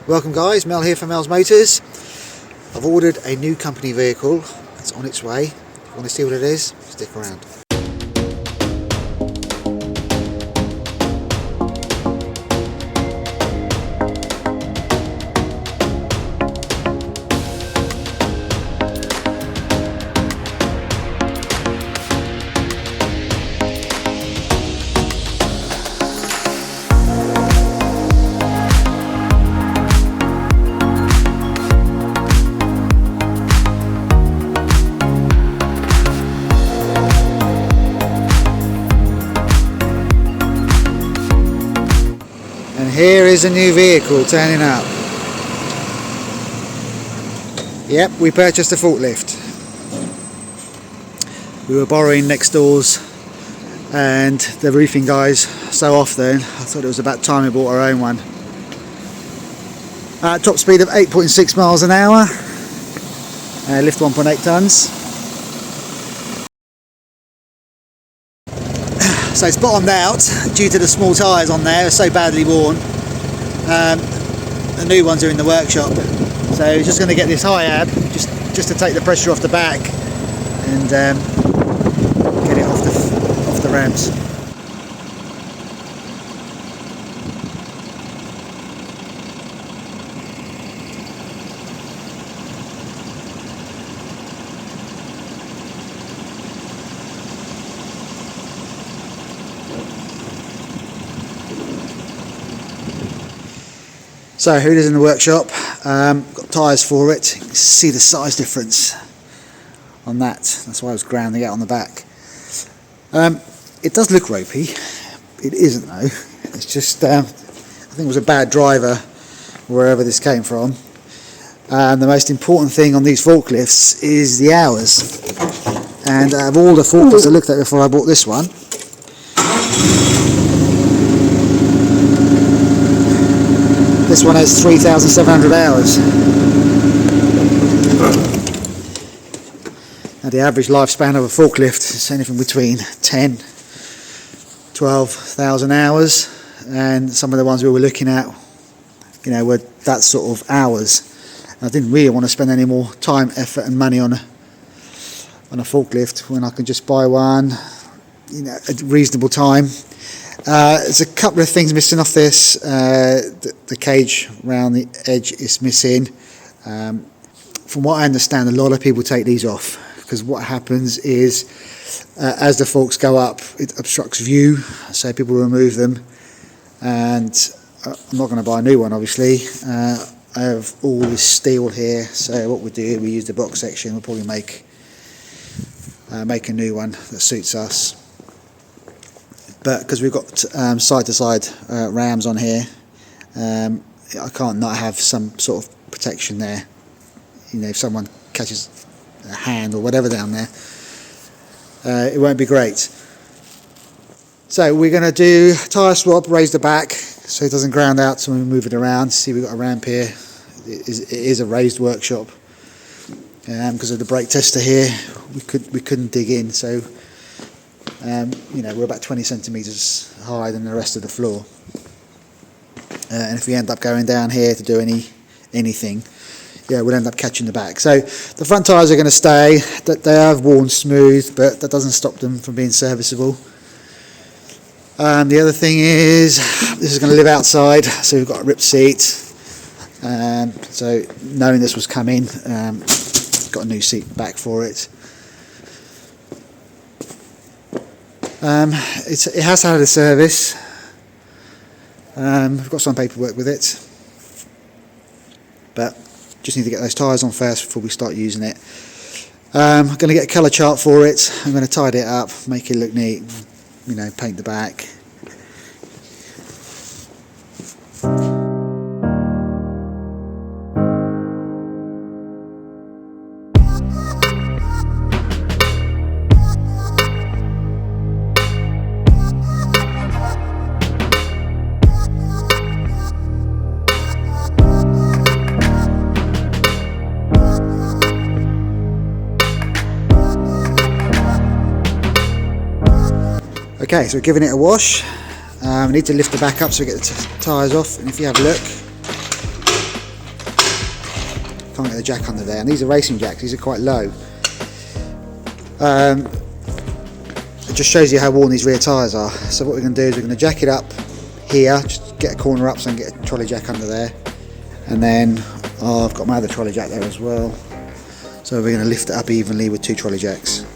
Welcome guys, Mel here from Mel's Motors. I've ordered a new company vehicle. It's on its way. If you want to see what it is, stick around. And here is a new vehicle turning up. Yep, we purchased a forklift. We were borrowing next doors and the roofing guys so often, I thought it was about time we bought our own one. Top speed of 8.6 miles an hour, lift 1.8 tonnes. So it's bottomed out due to the small tyres on there, they're so badly worn. The new ones are in the workshop. So just going to get this high ab just to take the pressure off the back and get it off the ramps. So here it is in the workshop. Got tyres for it. You can see the size difference on that. That's why I was grounding out on the back. It does look ropey. It isn't though. It's just I think it was a bad driver wherever this came from. And the most important thing on these forklifts is the hours. And out of all the forklifts I looked at before I bought this one, this one has 3,700 hours. Now the average lifespan of a forklift is anything between 10, 12,000 hours, and some of the ones we were looking at, were that sort of hours. And I didn't really want to spend any more time, effort and money on a forklift when I can just buy one, at reasonable time. There's a couple of things missing off this. The cage around the edge is missing. From what I understand, a lot of people take these off because what happens is as the forks go up, it obstructs view, so people remove them. And I'm not going to buy a new one, obviously. I have all this steel here, so what we do, we use the box section. We'll probably make a new one that suits us. But because we've got side-to-side rams on here, I can't not have some sort of protection there. If someone catches a hand or whatever down there, it won't be great. So we're going to do tyre swap, raise the back so it doesn't ground out so when we move it around. See, we've got a ramp here. It is a raised workshop. Because of the brake tester here, we couldn't dig in, so we're about 20 centimetres higher than the rest of the floor. And if we end up going down here to do anything, we'll end up catching the back. So the front tyres are going to stay. That they have worn smooth, but that doesn't stop them from being serviceable. The other thing is, this is going to live outside, so we've got a ripped seat. So knowing this was coming, got a new seat back for it. It has had a service. We've got some paperwork with it, but just need to get those tyres on first before we start using it. I'm going to get a colour chart for it. I'm going to tidy it up, make it look neat, paint the back. Okay, so we're giving it a wash. We need to lift the back up so we get the tyres off, and if you have a look, Can't get the jack under there, and these are racing jacks, these are quite low. It just shows you how worn these rear tyres are. So what we're going to do is we're going to jack it up here, just get a corner up so I can get a trolley jack under there, and then I've got my other trolley jack there as well. So we're going to lift it up evenly with 2 trolley jacks.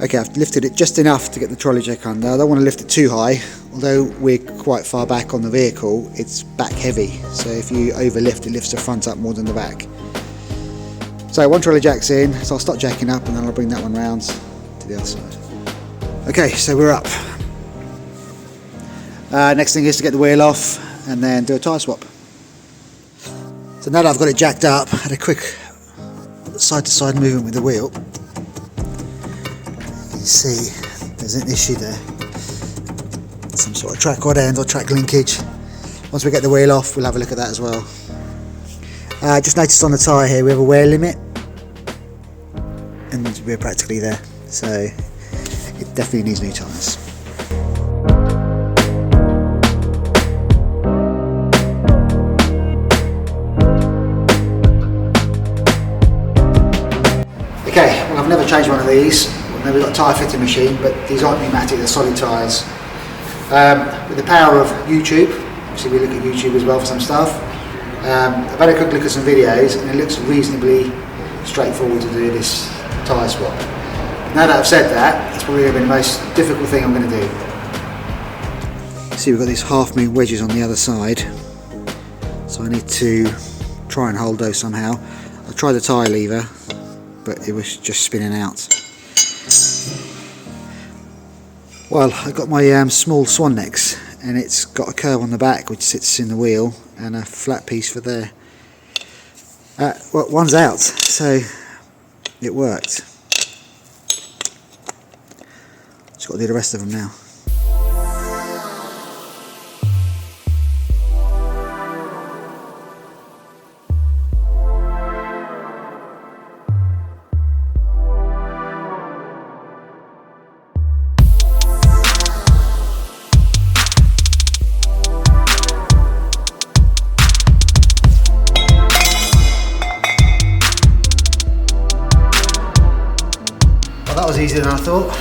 Okay, I've lifted it just enough to get the trolley jack under. I don't want to lift it too high, although we're quite far back on the vehicle, it's back heavy, so if you overlift it lifts the front up more than the back. So 1 trolley jack's in, so I'll start jacking up and then I'll bring that one round to the other side. Okay, so we're up. Next thing is to get the wheel off and then do a tyre swap. So now that I've got it jacked up, I had a quick side to side movement with the wheel. You can see there's an issue there. Some sort of track rod end or track linkage. Once we get the wheel off, we'll have a look at that as well. Just noticed on the tyre here we have a wear limit, and we're practically there, so it definitely needs new tyres. Okay, well I've never changed one of these. I've never got a tyre fitting machine, but these aren't pneumatic, they're solid tyres. With the power of YouTube, obviously we look at YouTube as well for some stuff. I've had a quick look at some videos and it looks reasonably straightforward to do this tyre swap. Now that I've said that, it's probably going to be the most difficult thing I'm going to do. See, we've got these half moon wedges on the other side, so I need to try and hold those somehow. I tried the tyre lever, but it was just spinning out. Well, I've got my small swan necks, and it's got a curve on the back which sits in the wheel and a flat piece for there. Well, one's out, so it worked. Just got to do the rest of them now. That was easier than I thought.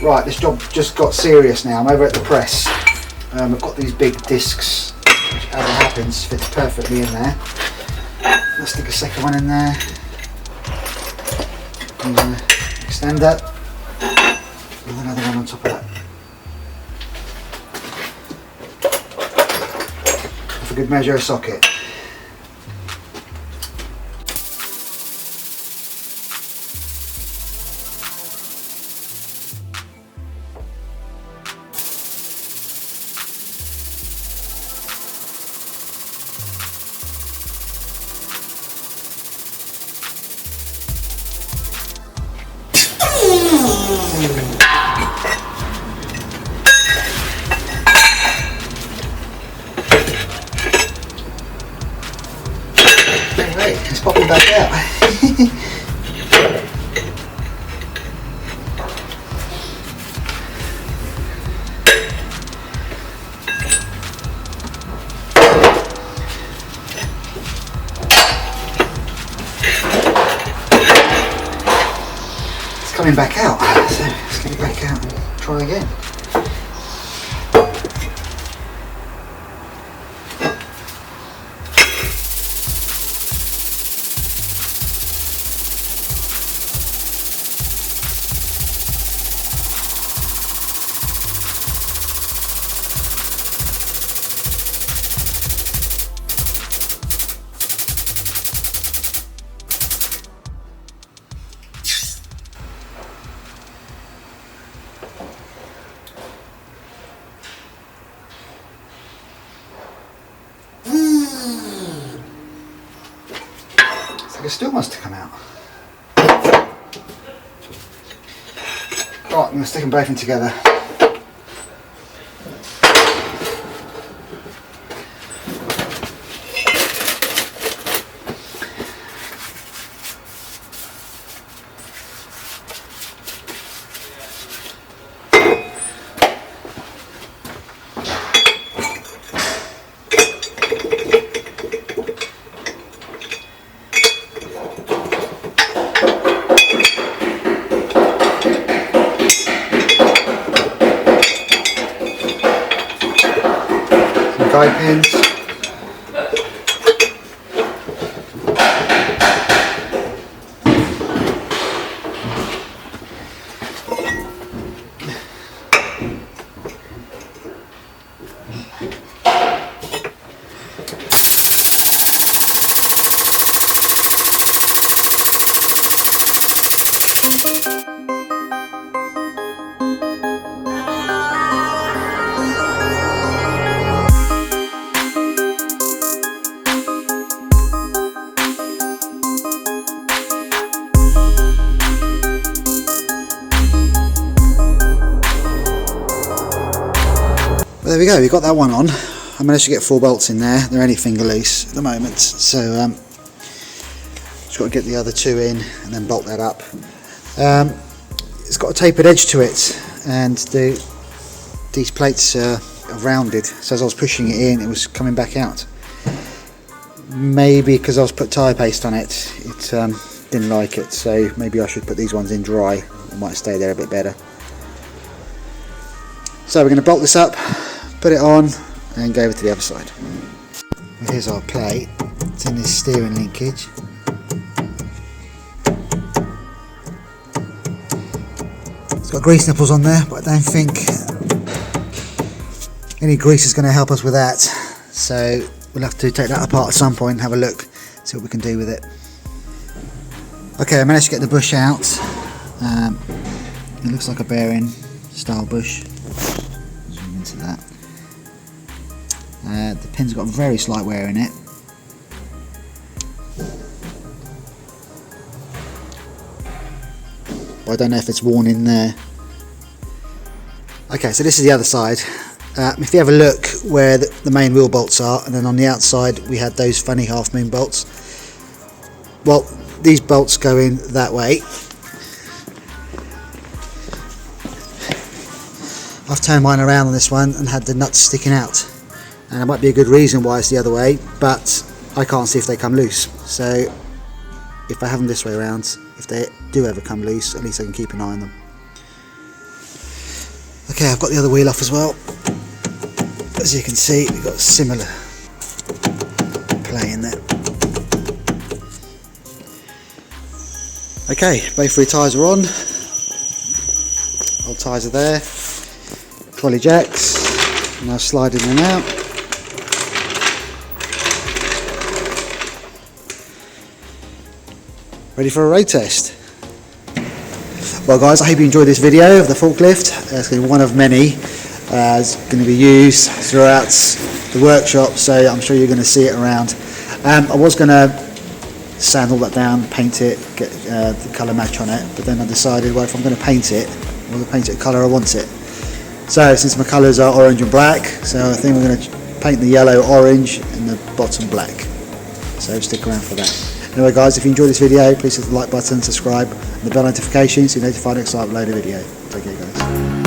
Right, this job just got serious now. I'm over at the press. I've got these big discs, which as it happens fits perfectly in there. Let's stick a second one in there. Extender. And another one on top of that. For good measure, a socket. Right, it's popping back out. It's coming back out, so let's get it back out and try again. it still wants to come out. Right, I'm going to stick them both in together. Guide pins. There we go, we got that one on. I managed to get 4 bolts in there. They're only finger loose at the moment, so just got to get the other 2 in and then bolt that up. It's got a tapered edge to it, and these plates are rounded, so as I was pushing it in, it was coming back out. Maybe because I was put tyre paste on it, it didn't like it, so maybe I should put these ones in dry. It might stay there a bit better. So we're going to bolt this up, put it on and go over to the other side. Here's our plate. It's in this steering linkage. It's got grease nipples on there, but I don't think any grease is going to help us with that. So we'll have to take that apart at some point and have a look, see what we can do with it. Okay, I managed to get the bush out. It looks like a bearing style bush. Zoom into that. The pin's got very slight wear in it. But I don't know if it's worn in there. Okay, so this is the other side. If you have a look where the main wheel bolts are, and then on the outside we had those funny half moon bolts. Well, these bolts go in that way. I've turned mine around on this one and had the nuts sticking out, and there might be a good reason why it's the other way, but I can't see if they come loose. So if I have them this way around, if they do ever come loose, at least I can keep an eye on them. Okay, I've got the other wheel off as well. As you can see, we've got a similar play in there. Okay, both rear tyres are on. Old tyres are there. Trolley jacks. Now sliding them out. Ready for a road test. Well guys, I hope you enjoyed this video of the forklift. It's going to be one of many. It's going to be used throughout the workshop, so I'm sure you're going to see it around. I was going to sand all that down, paint it, get the colour match on it, but then I decided, well, if I'm going to paint it, I'm going to paint it the colour I want it. So since my colours are orange and black, so I think we're going to paint the yellow orange and the bottom black. So stick around for that. Anyway guys, if you enjoyed this video, please hit the like button, subscribe, and the bell notification so you're notified next time I upload a video. Take care guys.